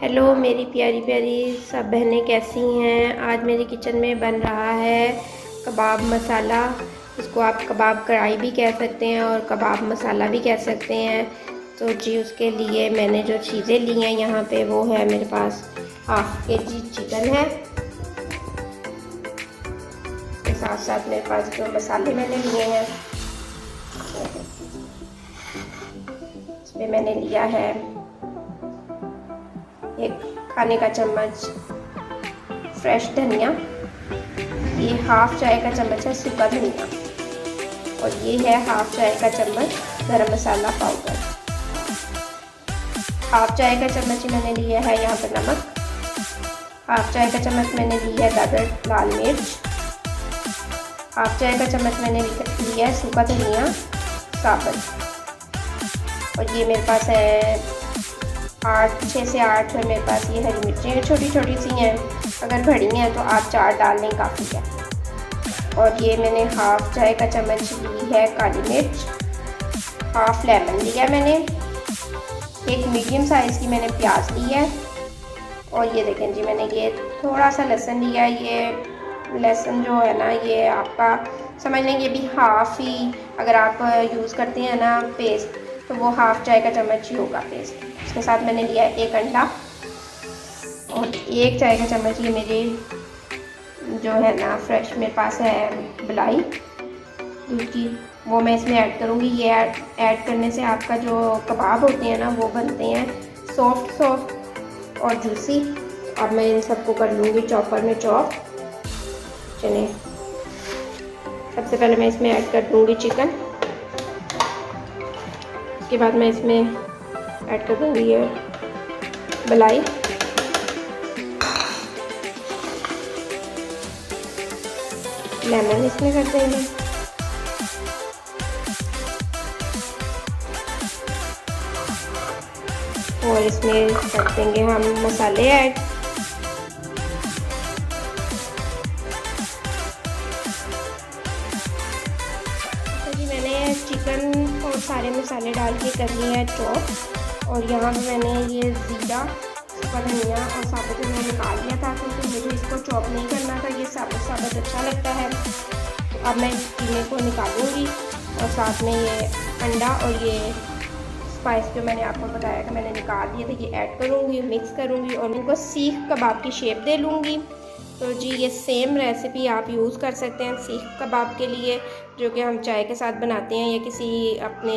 Hello मेरी प्यारी प्यारी सब बहनें, कैसी हैं। आज मेरे किचन में बन रहा है कबाब मसाला। इसको आप कबाब कढ़ाई भी कह सकते हैं और कबाब मसाला भी कह सकते हैं। तो जी उसके लिए मैंने जो चीज़ें ली हैं यहाँ पे, वो है मेरे पास हाफ केजी चिकन है। के साथ साथ मेरे पास जो मसाले मैंने लिए हैं, इसमें मैंने लिया है एक खाने का चम्मच फ्रेश धनिया, ये हाफ चाय का चम्मच है सूखा धनिया, और ये है हाफ चाय का चम्मच गरम मसाला पाउडर। हाफ चाय का चम्मच ही मैंने लिया है यहाँ पर नमक। हाफ चाय का चम्मच मैंने ली है दादर लाल मिर्च। हाफ चाय का चम्मच मैंने लिया है सूखा धनिया साबुत। और ये मेरे पास है 6 से 8 है मेरे पास ये हरी मिर्चें, छोटी छोटी सी हैं। अगर बड़ी हैं तो आप 4 डाल लें, काफ़ी है। और ये मैंने हाफ चाय का चम्मच ली है काली मिर्च। हाफ लेमन लिया मैंने। एक मीडियम साइज़ की मैंने प्याज ली है। और ये देखें जी, मैंने ये थोड़ा सा लहसुन लिया है। ये लहसुन जो है ना, ये आपका समझ लें, ये भी हाफ़ ही, अगर आप यूज़ करते हैं ना पेस्ट, तो वो हाफ चाय का चम्मच ही होगा पेस्ट। इसके साथ मैंने लिया है एक अंडा और 1 चाय का चम्मच ये मेरे जो है ना फ्रेश मेरे पास है मलाई दूध की, वो मैं इसमें ऐड करूँगी। ये ऐड करने से आपका जो कबाब होते हैं ना, वो बनते हैं सॉफ्ट सॉफ्ट और जूसी। अब मैं इन सबको कर लूँगी चॉपर में चॉप। चलिए, सबसे पहले मैं इसमें ऐड कर दूँगी चिकन। उसके बाद मैं इसमें ऐड कर दूँगी ये मलाई, लेमन इसमें कर देंगे, और इसमें कर देंगे हम मसाले ऐड। तो जी मैंने चिकन और सारे मसाले डाल के कर लिए हैं चॉप। और यहाँ पे मैंने ये ज़ीरा, सूखा धनिया और साबुत धनिया निकाल लिया था, क्योंकि मुझे इसको चॉप नहीं करना था, ये साबुत साबुत अच्छा लगता है। तो अब मैं इस चीज़े को निकालूंगी और साथ में ये अंडा और ये स्पाइस जो मैंने आपको बताया कि मैंने निकाल दिए थे, ये ऐड करूँगी, मिक्स करूँगी और इनको सीख कबाब की शेप दे लूँगी। तो जी ये सेम रेसिपी आप यूज़ कर सकते हैं सीख कबाब के लिए, जो कि हम चाय के साथ बनाते हैं या किसी अपने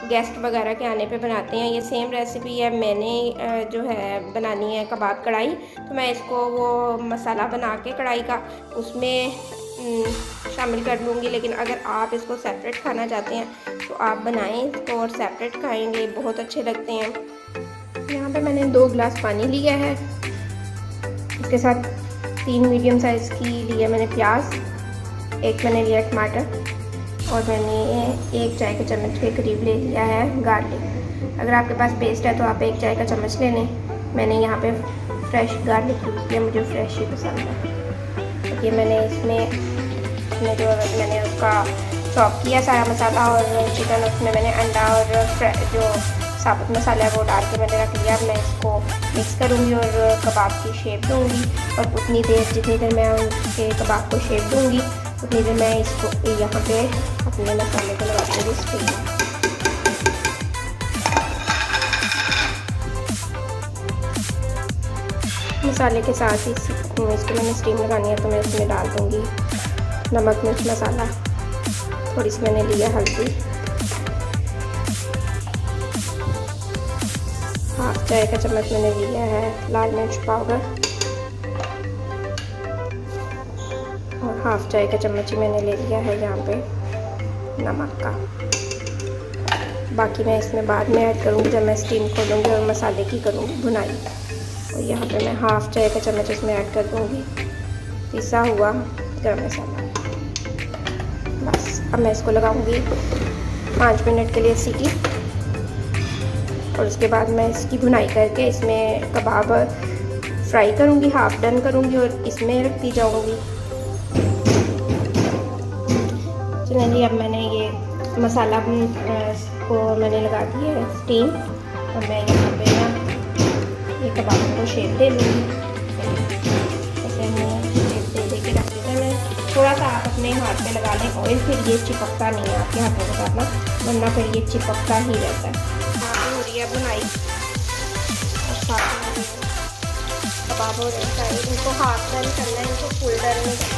गेस्ट वगैरह के आने पे बनाते हैं। ये सेम रेसिपी है। मैंने जो है बनानी है कबाब कढ़ाई, तो मैं इसको वो मसाला बना के कढ़ाई का उसमें शामिल कर लूँगी। लेकिन अगर आप इसको सेपरेट खाना चाहते हैं तो आप बनाएं इसको और सेपरेट खाएंगे, बहुत अच्छे लगते हैं। यहाँ पे मैंने 2 गिलास पानी लिया है। इसके साथ 3 मीडियम साइज़ की लिया मैंने प्याज, 1 मैंने लिया टमाटर, और मैंने 1 चाय के चम्मच के करीब ले लिया है गार्लिक। अगर आपके पास पेस्ट है तो आप 1 चाय का चम्मच ले लें। मैंने यहाँ पे फ्रेश गार्लिक यूज़ किया, मुझे फ्रेश ही पसंद है। तो ये मैंने इसमें जो मैंने उसका चॉप किया सारा मसाला और चिकन, उसमें मैंने अंडा और जो साबुत मसाला है वो डाल के मैंने रख लिया। मैं इसको मिक्स करूँगी और कबाब की शेप दूँगी। और उतनी देर, जितनी देर मैं उसके कबाब को शेप दूँगी, उतनी देर मैं इसको यहाँ पे अपने मसाले को लगा दूँगी स्टीम। मसाले के साथ ही इसको मैंने स्टीम लगानी है, तो मैं इसमें डाल दूँगी नमक मिर्च मसाला, थोड़ी सी मैंने लिया हल्दी, हाफ चाय का चम्मच मैंने लिया है लाल मिर्च पाउडर, और हाफ चाय का चम्मच ही मैंने ले लिया है यहाँ पे नमक का। बाकी मैं इसमें बाद में ऐड करूँगी जब मैं स्टीम खोलूँगी और मसाले की करूँगी भुनाई। और यहाँ पे मैं हाफ चाय का चम्मच इसमें ऐड कर दूँगी पिसा हुआ गरम मसाला। बस अब मैं इसको लगाऊँगी 5 मिनट के लिए सीटी, और उसके बाद मैं इसकी भुनाई करके इसमें कबाब फ्राई करूँगी, हाफ डन करूँगी और इसमें रखती जाऊँगी। चलिए, अब मैंने ये मसाला को मैंने लगा दिया है स्टीम, और मैं यहाँ पे ना ही कबाब को शेप दे लूँगी। ऐसे हमें शेप दे के रख देते हैं। थोड़ा सा आप अपने हाथ पे लगा लें ऑयल, फिर ये चिपकता नहीं है आपके हाथों के साथ ना, वरना फिर ये चिपकता ही रहता है। साथ हो रही है बुनाई और साथ में कबाब हो रहे हैं। इनको हाफ डन करना है, इनको फुल डन नहीं करना।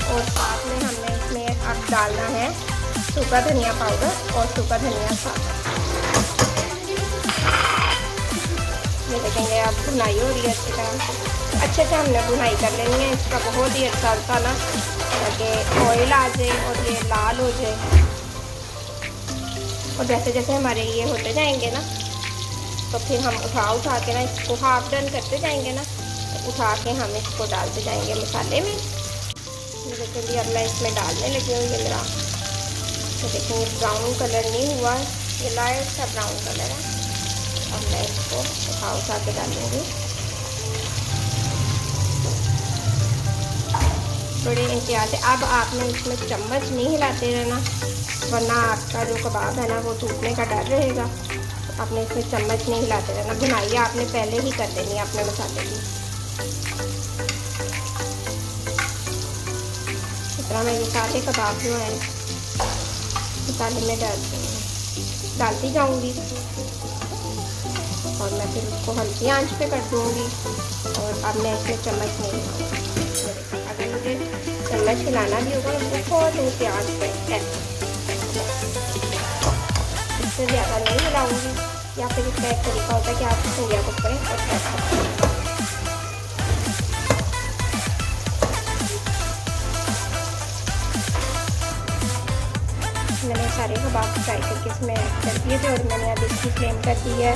और साथ में हमने इसमें अब डालना है सूखा धनिया पाउडर और सूखा धनिया साथ। ये देखेंगे अब बुनाई हो रही है अच्छी तरह से। अच्छे से हमने बुनाई कर लेनी है। इसका बहुत ही अच्छा होता ना ताकि ऑयल आ जाए और ये लाल हो जाए। और जैसे जैसे हमारे ये होते जाएंगे ना, तो फिर हम उठा के ना इसको हाफ डन करते जाएंगे ना, तो उठा के हम इसको डालते जाएंगे मसाले में। देखिए अब मैं इसमें डालने लगी हूँ ये मेरा। तो देखिए ब्राउन कलर नहीं हुआ, ये लाइट सा ब्राउन कलर है। अब मैं इसको उठा के डालूँगी। बड़े एहतियात से। अब आपने इसमें चम्मच नहीं हिलाते रहना, वरना आपका जो कबाब है ना वो टूटने का डर रहेगा। तो आपने इसमें चम्मच नहीं हिलाते रहना। बुनाई आपने पहले ही कर देनी है अपने मसाले की। इस तरह मैं ये सारे कबाब जो है मसाले में डालती जाऊंगी और मैं फिर उसको हल्की आंच पे कर दूंगी। और अब मैं इसमें चम्मच नहीं हिलाऊंगी। अगर मुझे चम्मच हिलाना भी होगा तो बहुत एहतियात से, इससे ज़्यादा नहीं हिलाऊंगी। या फिर इसका एक तरीका होता है कि आप उंगलियां को करें और मैंने सारे कबाब फ्राई करके इसमें ऐड कर दिए थे। और मैंने अब इसकी फ्लेम कर दी है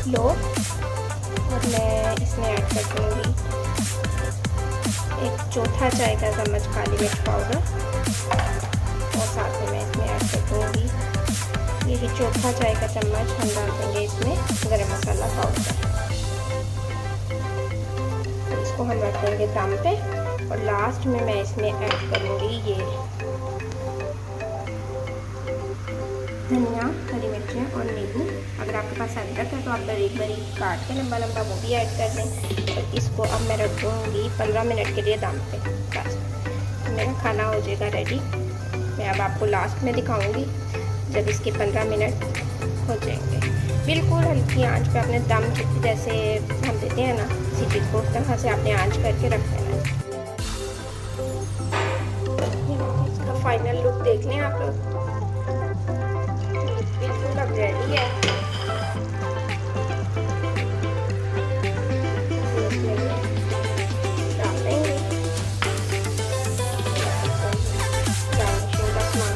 लो, और मैं इसमें ऐड कर दूँगी 1 चौथा चाय का चम्मच काली मिर्च पाउडर। और साथ में मैं इसमें ऐड कर दूँगी यही चौथा चाय का चम्मच हम डाल देंगे इसमें गरम मसाला पाउडर। इसको हम रख देंगे दम पे। और लास्ट में मैं इसमें ऐड करूँगी ये धनिया, हरी मिर्चें और नींबू। अगर आपके पास अदरक है तो आप बारीक बारीक काट के लंबा लंबा वो भी ऐड कर दें। और इसको अब मैं रख दूँगी 15 मिनट के लिए दम पे। बस मेरा खाना हो जाएगा रेडी। मैं अब आपको लास्ट में दिखाऊंगी जब इसके 15 मिनट हो जाएंगे। बिल्कुल हल्की आंच पे आपने दम जैसे हम देते हैं ना किसी चीज़ को, उस तरह से आपने आंच करके रख देना है। इसका फाइनल लुक देख लें आप लोग, बिल्कुल अब रेडी है। डाल देंगे गार्निशिंग का सामान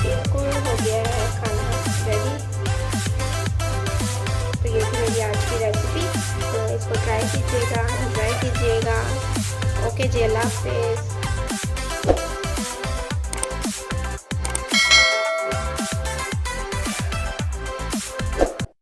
बिल्कुल हो गया है खाना रेडी। तो ये थी मेरी आज की रेसिपी। तो इसको ट्राई कीजिएगा, एंजॉय कीजिएगा। ओके जी, अल्लाह हाफिज़।